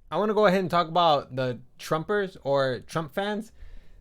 I want to go ahead and talk about the Trumpers or Trump fans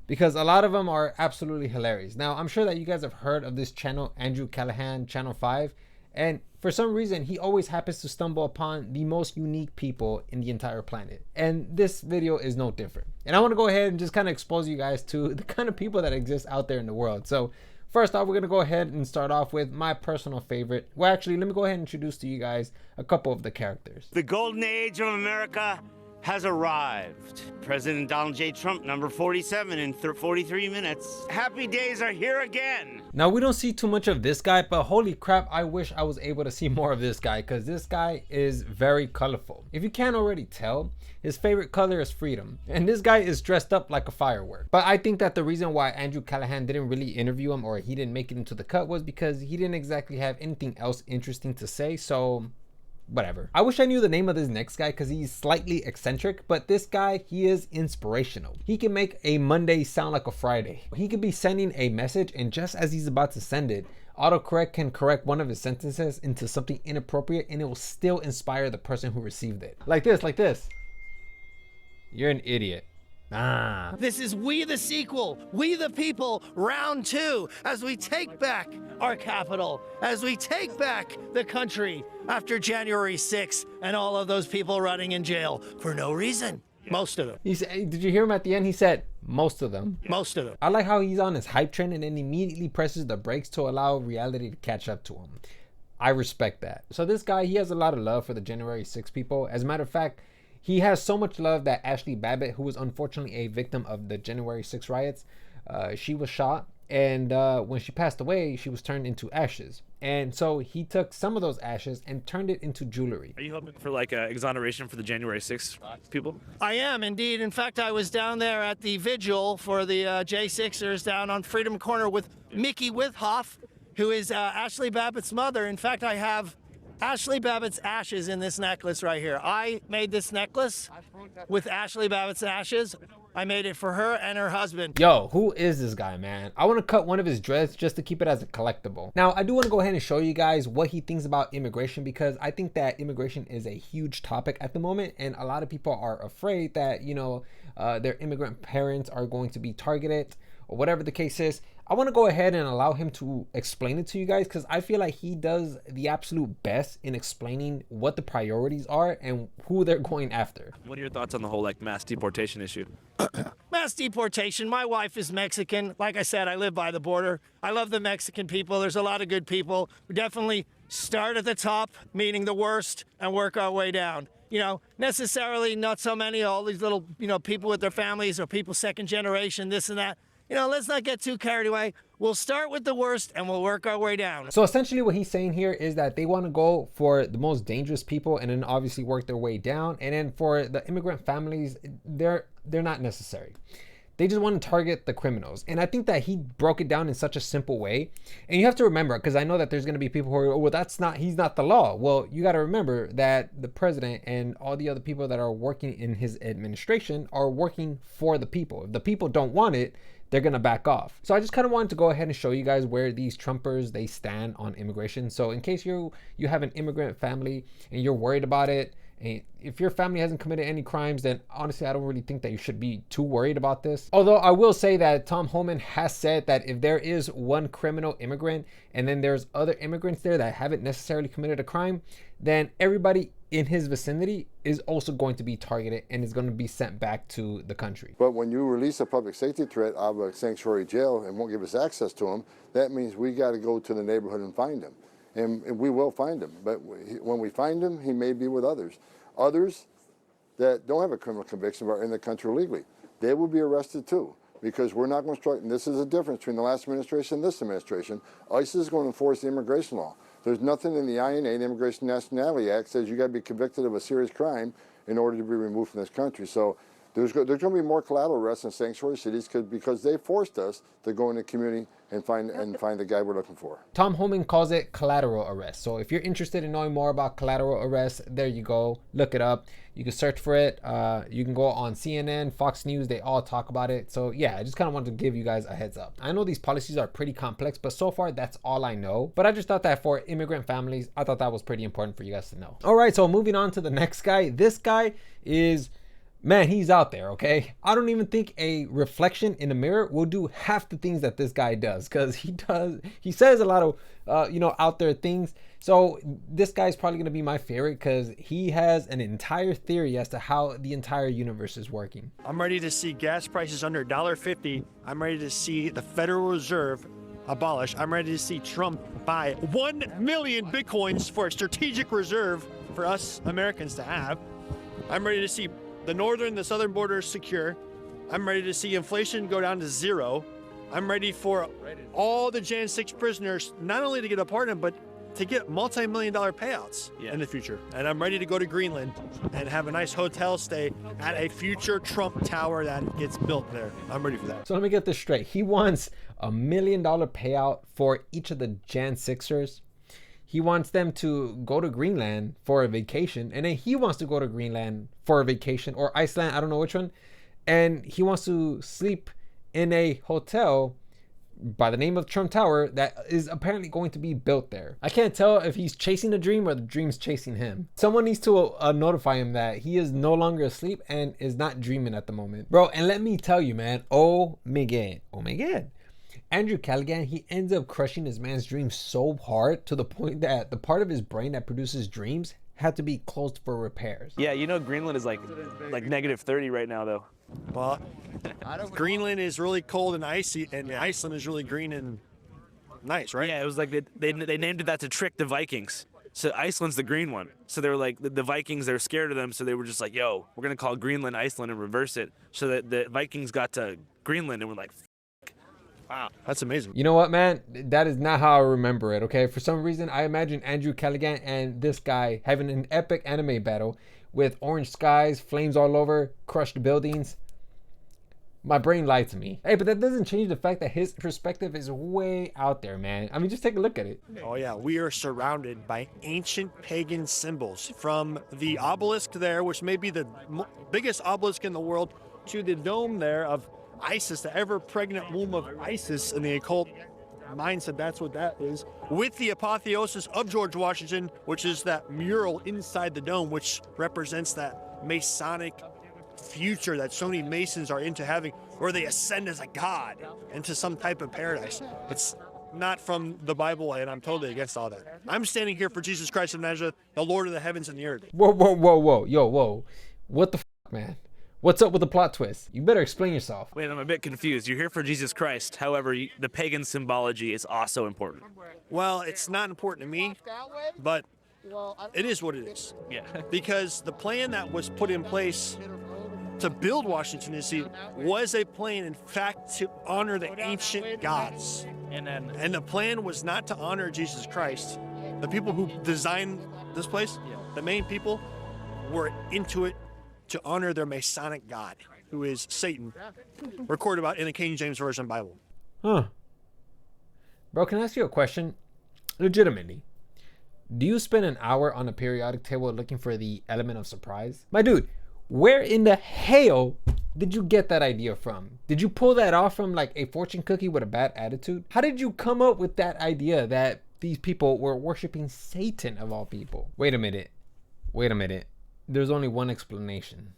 because a lot of them are absolutely hilarious. Now, I'm sure that you guys have heard of this channel, Andrew Callahan, Channel 5, and for some reason, he always happens to stumble upon the most unique people in the entire planet. And this video is no different. And I want to go ahead and just kind of expose you guys to the kind of people that exist out there in the world. So, first off, we're going to go ahead and start off with my personal favorite. Well, actually, let me go ahead and introduce to you guys a couple of the characters. The golden age of America has arrived. President Donald J. Trump, number 47 in 43 minutes. Happy days are here again. Now, we don't see too much of this guy, but holy crap, I wish I was able to see more of this guy because this guy is very colorful. If you can't already tell, his favorite color is freedom. And this guy is dressed up like a firework. But I think that the reason why Andrew Callahan didn't really interview him or he didn't make it into the cut was because he didn't exactly have anything else interesting to say. So whatever. I wish I knew the name of this next guy because he's slightly eccentric, but this guy, he is inspirational. He can make a Monday sound like a Friday. He could be sending a message and just as he's about to send it, autocorrect can correct one of his sentences into something inappropriate and it will still inspire the person who received it. Like this, like this. You're an idiot. This is We the Sequel, We the People, round two, as we take back our capital, as we take back the country after January 6th and all of those people running in jail for no reason. Most of them. He said, did you hear him at the end? He said, most of them. Most of them. I like how he's on his hype train and then immediately presses the brakes to allow reality to catch up to him. I respect that. So this guy, he has a lot of love for the January 6 people. As a matter of fact, he has so much love that Ashley Babbitt, who was unfortunately a victim of the January 6 riots, she was shot. And when she passed away, she was turned into ashes. And so he took some of those ashes and turned it into jewelry. Are you hoping for like exoneration for the January 6th people? I am indeed. In fact, I was down there at the vigil for the J6ers down on Freedom Corner with Mickey Withoff, who is Ashley Babbitt's mother. In fact, I have Ashley Babbitt's ashes in this necklace right here. I made this necklace with Ashley Babbitt's ashes. I made it for her and her husband. Yo, who is this guy, man? I want to cut one of his dreads just to keep it as a collectible. Now, I do want to go ahead and show you guys what he thinks about immigration because I think that immigration is a huge topic at the moment and a lot of people are afraid that, you know, their immigrant parents are going to be targeted or whatever the case is. I want to go ahead and allow him to explain it to you guys because I feel like he does the absolute best in explaining what the priorities are and who they're going after. What are your thoughts on the whole like mass deportation issue? Mass deportation. My wife is Mexican. Like I said, I live by the border. I love the Mexican people. There's a lot of good people. We definitely start at the top, meaning the worst, and work our way down. You know, necessarily not so many, all these little, you know, people with their families or people second generation, this and that. You know, let's not get too carried away. We'll start with the worst and we'll work our way down. So essentially what he's saying here is that they want to go for the most dangerous people and then obviously work their way down. And then for the immigrant families, they're not necessary. They just want to target the criminals. And I think that he broke it down in such a simple way. And you have to remember, because I know that there's going to be people who are, oh, well, he's not the law. Well, you got to remember that the president and all the other people that are working in his administration are working for the people. If the people don't want it, they're gonna back off. So I just kind of wanted to go ahead and show you guys where these Trumpers, they stand on immigration. So in case you have an immigrant family and you're worried about it, and if your family hasn't committed any crimes, then honestly, I don't really think that you should be too worried about this. Although I will say that Tom Homan has said that if there is one criminal immigrant and then there's other immigrants there that haven't necessarily committed a crime, then everybody in his vicinity is also going to be targeted and is going to be sent back to the country. But when you release a public safety threat out of a sanctuary jail and won't give us access to them, that means we got to go to the neighborhood and find them. And we will find him. But when we find him, he may be with others. Others that don't have a criminal conviction but are in the country illegally, they will be arrested too. Because we're not going to strike, and this is the difference between the last administration and this administration. ICE is going to enforce the immigration law. There's nothing in the INA, the Immigration Nationality Act, says you got to be convicted of a serious crime in order to be removed from this country. So there's going to be more collateral arrests in sanctuary cities because they forced us to go in the community and find the guy we're looking for. Tom Homan calls it collateral arrest. So if you're interested in knowing more about collateral arrest, there you go. Look it up. You can search for it. You can go on CNN, Fox News. They all talk about it. So yeah, I just kind of wanted to give you guys a heads up. I know these policies are pretty complex, but so far that's all I know. But I just thought that for immigrant families, I thought that was pretty important for you guys to know. All right, so moving on to the next guy. This guy is... man, he's out there, okay? I don't even think a reflection in a mirror will do half the things that this guy does, because he says a lot of, out there things. So this guy's probably going to be my favorite because he has an entire theory as to how the entire universe is working. I'm ready to see gas prices under $1.50. I'm ready to see the Federal Reserve abolished. I'm ready to see Trump buy 1 million Bitcoins for a strategic reserve for us Americans to have. I'm ready to see the southern border is secure. I'm ready to see inflation go down to 0. I'm ready for all the Jan 6 prisoners not only to get a pardon, but to get multi-million-dollar payouts in the future. And I'm ready to go to Greenland and have a nice hotel stay at a future Trump tower that gets built there. I'm ready for that. So let me get this straight. He wants $1 million payout for each of the Jan 6ers. He wants them to go to Greenland for a vacation, and then he wants to go to Greenland for a vacation, or Iceland, I don't know which one. And he wants to sleep in a hotel by the name of Trump Tower that is apparently going to be built there. I can't tell if he's chasing a dream or the dream's chasing him. Someone needs to notify him that he is no longer asleep and is not dreaming at the moment. Bro, and let me tell you, man, oh my God. Andrew Callaghan, he ends up crushing this man's dreams so hard to the point that the part of his brain that produces dreams had to be closed for repairs. Yeah, you know Greenland is like -30 right now though. Well, Greenland is really cold and icy, and Iceland is really green and nice, right? Yeah, it was like they named it that to trick the Vikings. So Iceland's the green one. So they were like, the Vikings, they were scared of them, so they were just like, yo, we're gonna call Greenland Iceland and reverse it. So that the Vikings got to Greenland and were like, wow, that's amazing. You know what, man? That is not how I remember it, okay? For some reason, I imagine Andrew Callaghan and this guy having an epic anime battle with orange skies, flames all over, crushed buildings. My brain lied to me. Hey, but that doesn't change the fact that his perspective is way out there, man. I mean, just take a look at it. Oh yeah, we are surrounded by ancient pagan symbols, from the obelisk there, which may be the biggest obelisk in the world, to the dome there of Isis, the ever-pregnant womb of Isis, in the occult mindset. That's what that is. With the apotheosis of George Washington, which is that mural inside the dome, which represents that Masonic future that so many Masons are into having, where they ascend as a god into some type of paradise. It's not from the Bible, and I'm totally against all that. I'm standing here for Jesus Christ of Nazareth, the Lord of the heavens and the earth. Whoa. Yo, whoa. What the f***, man? What's up with the plot twist? You better explain yourself. wait, I'm a bit confused. You're here for Jesus Christ. However, the pagan symbology is also important. Well, it's not important to me, but it is what it is. Yeah. Because the plan that was put in place to build Washington, D.C. was a plan, in fact, to honor the ancient gods. And the plan was not to honor Jesus Christ. The people who designed this place, the main people, were into it to honor their Masonic god, who is Satan, recorded about in the King James Version Bible. Huh. Bro, can I ask you a question? Legitimately. Do you spend an hour on a periodic table looking for the element of surprise? My dude, where in the hell did you get that idea from? Did you pull that off from like a fortune cookie with a bad attitude? How did you come up with that idea that these people were worshiping Satan of all people? Wait a minute. There's only one explanation.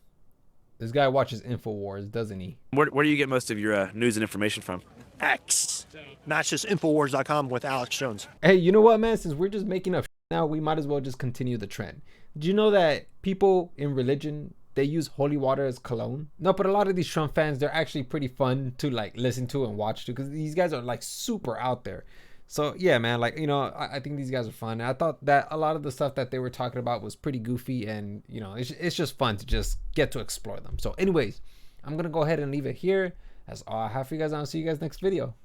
This guy watches InfoWars, doesn't he? Where do you get most of your news and information from? X, not just Infowars.com with Alex Jones. Hey, you know what, man? Since we're just making up now, we might as well just continue the trend. Did you know that people in religion, they use holy water as cologne? No, but a lot of these Trump fans, they're actually pretty fun to like listen to and watch to, because these guys are like super out there. So yeah, man, like, you know, I think these guys are fun. I thought that a lot of the stuff that they were talking about was pretty goofy, and you know, it's just fun to just get to explore them. So anyways, I'm gonna go ahead and leave it here. That's all I have for you guys. I'll see you guys next video.